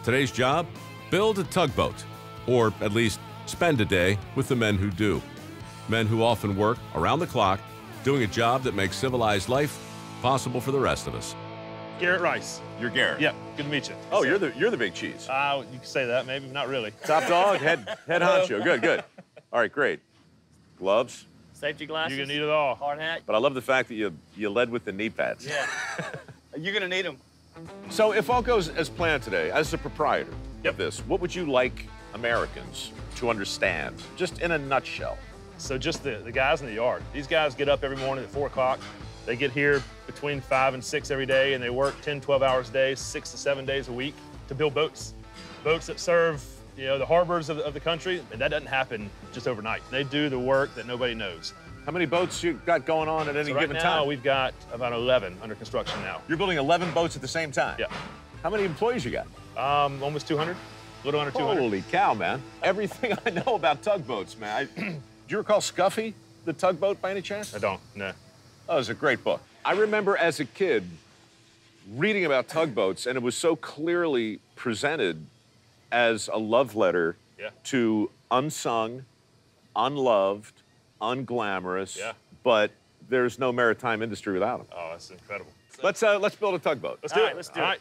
Today's job? Build a tugboat, or at least spend a day with the men who do. Men who often work around the clock, doing a job that makes civilized life possible for the rest of us. Garrett Rice. You're Garrett. Yeah, good to meet you. Oh, you're the big cheese. You can say that, maybe. Not really. Top dog, head honcho. Good. All right, great. Gloves. Safety glasses. You're gonna need it all. Hard hat. But I love the fact that you led with the knee pads. Yeah. You're gonna need them. So if all goes as planned today, as the proprietor of this, what would you like Americans to understand, just in a nutshell? So just the guys in the yard. These guys get up every morning at 4 o'clock. They get here between 5 and 6 every day, and they work 10, 12 hours a day, 6 to 7 days a week to build boats. Boats that serve, the harbors of the country, and that doesn't happen just overnight. They do the work that nobody knows. How many boats you got going on at any given Right time? now, we've got about 11 under construction now. You're building 11 boats at the same time? Yeah. How many employees you got? Almost 200, a little under 200. Holy cow, man. Everything I know about tugboats, man. Do you recall Scuffy, the tugboat, by any chance? I don't, no. Oh, it was a great book. I remember as a kid reading about tugboats, and it was so clearly presented as a love letter to unsung, unloved, unglamorous, but there's no maritime industry without them. Oh, that's incredible. Let's build a tugboat. Let's do it. Let's do it. All right.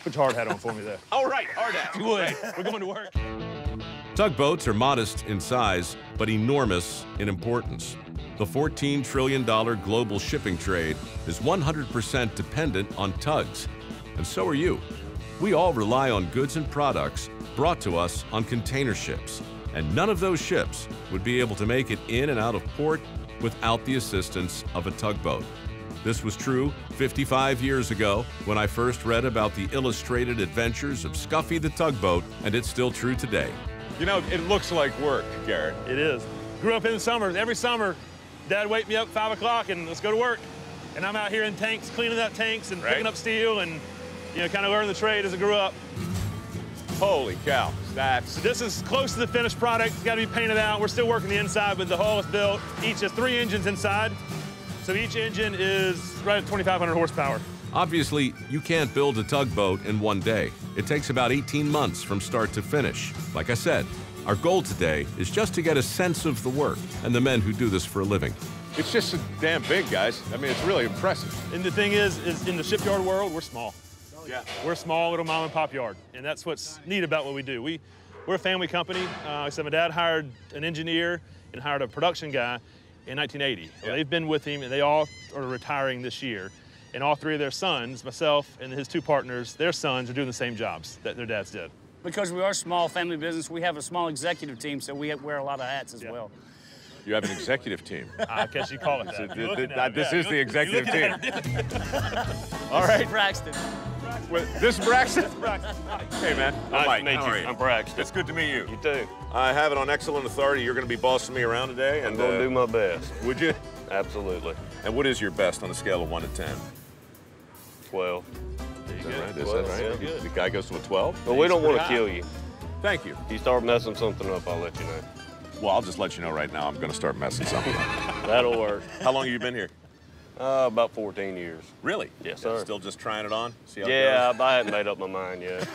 Put your hard hat on for me there. All right, hard hat. You would. We're going to work. Tugboats are modest in size, but enormous in importance. The $14 trillion global shipping trade is 100% dependent on tugs, and so are you. We all rely on goods and products brought to us on container ships, and none of those ships would be able to make it in and out of port without the assistance of a tugboat. This was true 55 years ago when I first read about the illustrated adventures of Scuffy the tugboat, and it's still true today. You know, it looks like work, Garrett. It is. Grew up in the summers. Every summer, Dad wake me up at 5 o'clock and let's go to work. And I'm out here in tanks, cleaning up tanks and picking up steel and, kind of learning the trade as I grew up. Holy cow. So this is close to the finished product. It's got to be painted out. We're still working the inside, but the hull is built. Each has 3 engines inside. So each engine is right at 2,500 horsepower. Obviously, you can't build a tugboat in one day. It takes about 18 months from start to finish. Like I said, our goal today is just to get a sense of the work and the men who do this for a living. It's just so damn big, guys. I mean, it's really impressive. And the thing is in the shipyard world, we're small. Yeah. We're a small little mom and pop yard, and that's what's neat about what we do. We're a family company. Like I said, my dad hired an engineer and hired a production guy in 1980. Well, they've been with him, and they all are retiring this year. And all 3 of their sons, myself and his 2 partners, their sons are doing the same jobs that their dads did. Because we are a small family business, we have a small executive team, so we wear a lot of hats as well. You have an executive team. I guess you call it that. This is the executive team. All right. Braxton. This is Braxton? Hey, man. Nice to meet you. I'm Braxton. It's good to meet you. You too. I have it on excellent authority. You're going to be bossing me around today. I'm going to do my best. Would you? Absolutely. And what is your best on a scale of 1 to 10? 12. Is that right? 12, Is that right? The guy goes to a 12? But we don't want to kill you. Thank you. If you start messing something up, I'll let you know. Well, I'll just let you know right now I'm going to start messing something up. That'll work. How long have you been here? About 14 years. Really? Yes, sir. Still just trying it on? See how Yeah, it goes? I hadn't made up my mind yet.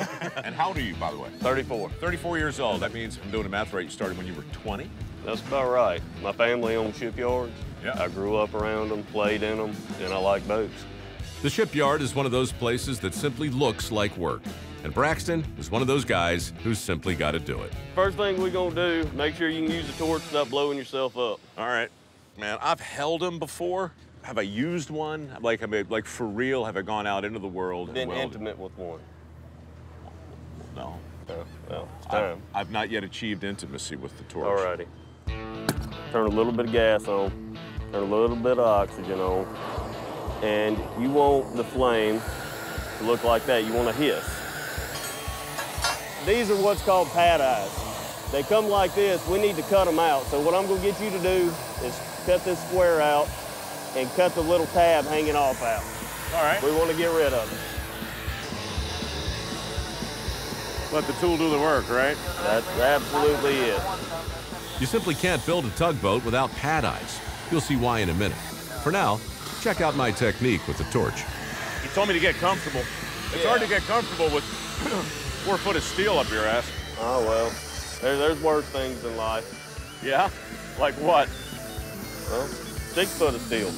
And how old are you, by the way? 34. 34 years old. That means, if I'm doing the math right, you started when you were 20? That's about right. My family owned shipyards. Yeah. I grew up around them, played in them, and I like boats. The shipyard is one of those places that simply looks like work. And Braxton is one of those guys who's simply got to do it. First thing we're going to do, make sure you can use the torch without blowing yourself up. All right. Man, I've held them before. Have I used one? Like for real, have I gone out into the world and Been welded? intimate with one. No. Well, it's time. I've not yet achieved intimacy with the torch. All righty. Turn a little bit of gas on, turn a little bit of oxygen on, and you want the flame to look like that. You want to hiss. These are what's called pad eyes. They come like this. We need to cut them out. So what I'm going to get you to do is cut this square out and cut the little tab hanging off out. All right. We want to get rid of it. Let the tool do the work, right? That's absolutely it. You simply can't build a tugboat without pad eyes. You'll see why in a minute. For now, check out my technique with the torch. He told me to get comfortable. It's hard to get comfortable with 4 foot of steel up your ass. Oh, well, there's worse things in life. Yeah? Like what? Well, 6 foot of steel.